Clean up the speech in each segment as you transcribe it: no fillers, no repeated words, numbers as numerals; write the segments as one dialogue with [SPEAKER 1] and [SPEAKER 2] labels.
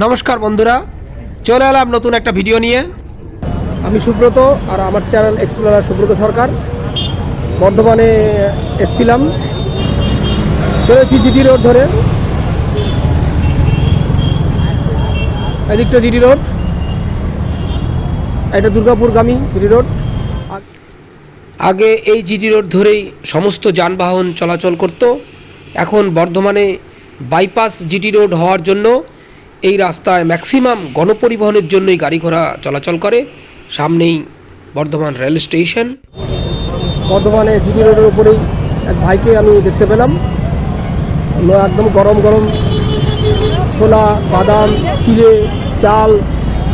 [SPEAKER 1] নমস্কার বন্ধুরা, চলে এলাম নতুন একটা ভিডিও নিয়ে। আমি সুব্রত আর আমার চ্যানেল এক্সপ্লোরার সুব্রত সরকার। বর্ধমানে এসছিলাম, চলেছি জিটি রোড ধরে। এদিকটা জিটি রোড, এটা দুর্গাপুরগামী জিটি রোড। আগে এই জিটি রোড ধরেই সমস্ত যানবাহন চলাচল করত। এখন বর্ধমানে বাইপাস জিটি রোড হওয়ার জন্য এই রাস্তায় ম্যাক্সিমাম গণপরিবহনের জন্যই গাড়ি ঘোড়া চলাচল করে। সামনেই বর্ধমান রেল স্টেশন। বর্ধমানে জিটি রোডের উপরেই এক ভাইকে আমি দেখতে পেলাম, একদম গরম গরম ছোলা, বাদাম, চিড়ে, চাল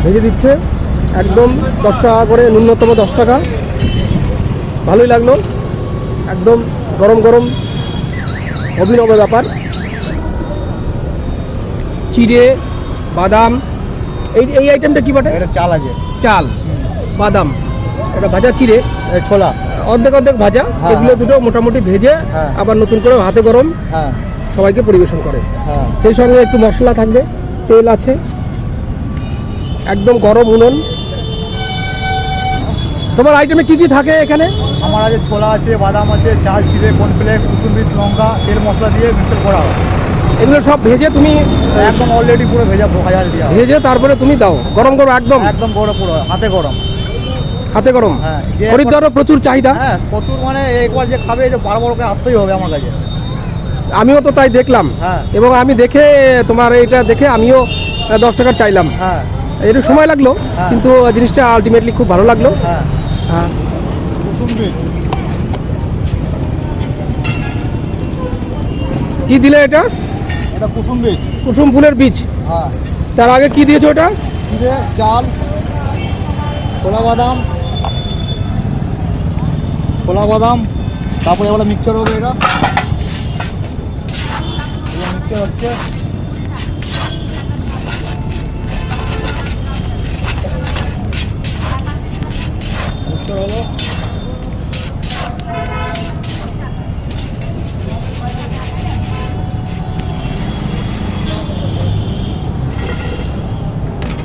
[SPEAKER 1] ভেজে দিচ্ছে। একদম 10 টাকা করে, ন্যূনতম 10 টাকা। ভালোই লাগলো, একদম গরম গরম, অভিনব ব্যাপার। চিড়ে, বাদাম, এই আইটেমটা কি বটে?
[SPEAKER 2] এটা চাল আছে,
[SPEAKER 1] চাল, বাদাম, এটা ভাজা চিড়ে,
[SPEAKER 2] ছোলা
[SPEAKER 1] অর্ধেক অর্ধেক ভাজা।
[SPEAKER 2] হ্যাঁ,
[SPEAKER 1] এগুলো দুটো মোটামুটি ভেজে
[SPEAKER 2] হ্যাঁ,
[SPEAKER 1] আবার নতুন করে হাতে গরম
[SPEAKER 2] হ্যাঁ
[SPEAKER 1] সবাইকে পরিবেশন করে।
[SPEAKER 2] হ্যাঁ।
[SPEAKER 1] সেই সঙ্গে একটু মশলা থাকবে, তেল আছে, একদম গরম উনুন। তোমার আইটেমে কি কি থাকে এখানে?
[SPEAKER 2] আমার আছে ছোলা আছে, বাদাম আছে, চাল, চিড়ে, কর্নফ্লেক্স, কুসুম বীজ, লঙ্কা, তেল মশলা দিয়ে মিক্সচার করা হয়।
[SPEAKER 1] এগুলো সব ভেজে তুমি
[SPEAKER 2] একদম অলরেডি পুরো ভাজা দেওয়া হয়।
[SPEAKER 1] ভেজে তারপরে তুমি দাও গরম গরম, একদম
[SPEAKER 2] একদম গরম, পুরো হাতে গরম।
[SPEAKER 1] হাতে গরম।
[SPEAKER 2] হ্যাঁ,
[SPEAKER 1] খরিদ্দারও প্রচুর চাহিদা।
[SPEAKER 2] হ্যাঁ প্রচুর, মানে একবার যে খাবে যে বারবার করে আসতেই হবে আমার কাছে।
[SPEAKER 1] আমিও তো তাই দেখলাম,
[SPEAKER 2] হ্যাঁ।
[SPEAKER 1] এবং আমি দেখে তোমার এইটা দেখে আমিও 10 টাকার চাইলাম।
[SPEAKER 2] হ্যাঁ,
[SPEAKER 1] একটু সময় লাগলো,
[SPEAKER 2] হ্যাঁ।
[SPEAKER 1] কিন্তু জিনিসটা আলটিমেটলি খুব ভালো লাগলো।
[SPEAKER 2] হ্যাঁ।
[SPEAKER 1] হ্যাঁ।
[SPEAKER 2] কুসুম বীজ
[SPEAKER 1] কি দিলে এটা?
[SPEAKER 2] এটা কুসুম বীজ।
[SPEAKER 1] কুসুম ফুলের বীজ।
[SPEAKER 2] হ্যাঁ।
[SPEAKER 1] তার আগে কি দিয়েছো ওটা?
[SPEAKER 2] চিড়ে, চাল, ছোলা বাদাম, তারপরে এবার মিক্সচার হবে। এটা মিক্সচার হচ্ছে। মিক্সচার হলো।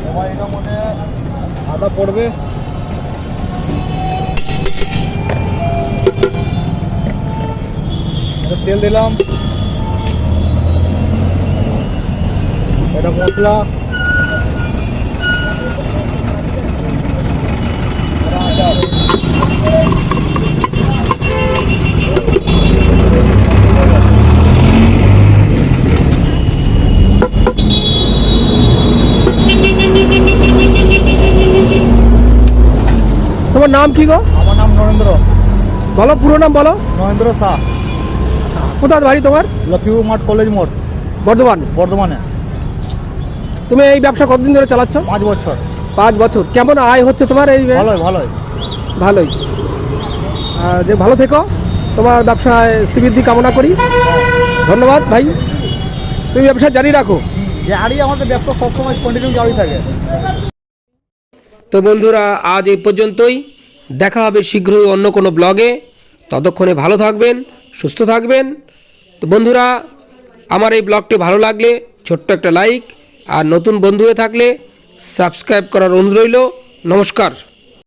[SPEAKER 2] এবার এটার মধ্যে আদা পড়বে, তেল দিলাম, এটা মশলা,
[SPEAKER 1] তোমার নাম কি গো?
[SPEAKER 2] আমার নাম নরেন্দ্র।
[SPEAKER 1] বলো, পুরো নাম বলো।
[SPEAKER 2] নরেন্দ্র শাহ।
[SPEAKER 1] কোথায় বাড়ি তোমার?
[SPEAKER 2] লক্ষ্মী মাঠ, কলেজ মোড়,
[SPEAKER 1] বর্ধমান।
[SPEAKER 2] বর্ধমানে।
[SPEAKER 1] তুমি এই ব্যবসা কতদিন ধরে চালাচ্ছ?
[SPEAKER 2] 5 বছর।
[SPEAKER 1] 5 বছর। কেমন আয় হচ্ছে তোমার এই?
[SPEAKER 2] ভালোই ভালোই।
[SPEAKER 1] ভালোই। যে ভালো থেকো, তোমার ব্যবসায় শ্রীবৃদ্ধি কামনা করি। ধন্যবাদ ভাই, তুমি ব্যবসা জারি রাখো।
[SPEAKER 2] জারি, আমাদের ব্যবসা সবসময় কন্টিনিউ জারি থাকে।
[SPEAKER 1] তো বন্ধুরা, আজ এই পর্যন্তই। দেখা হবে শীঘ্রই অন্য কোনো ব্লগে। ততক্ষণে ভালো থাকবেন, সুস্থ থাকবেন। তো বন্ধুরা, আমার এই ব্লগটি ভালো লাগলে ছোট্ট একটা লাইক, আর নতুন বন্ধু হয়ে থাকলে সাবস্ক্রাইব করার অনুরোধ রইল। নমস্কার।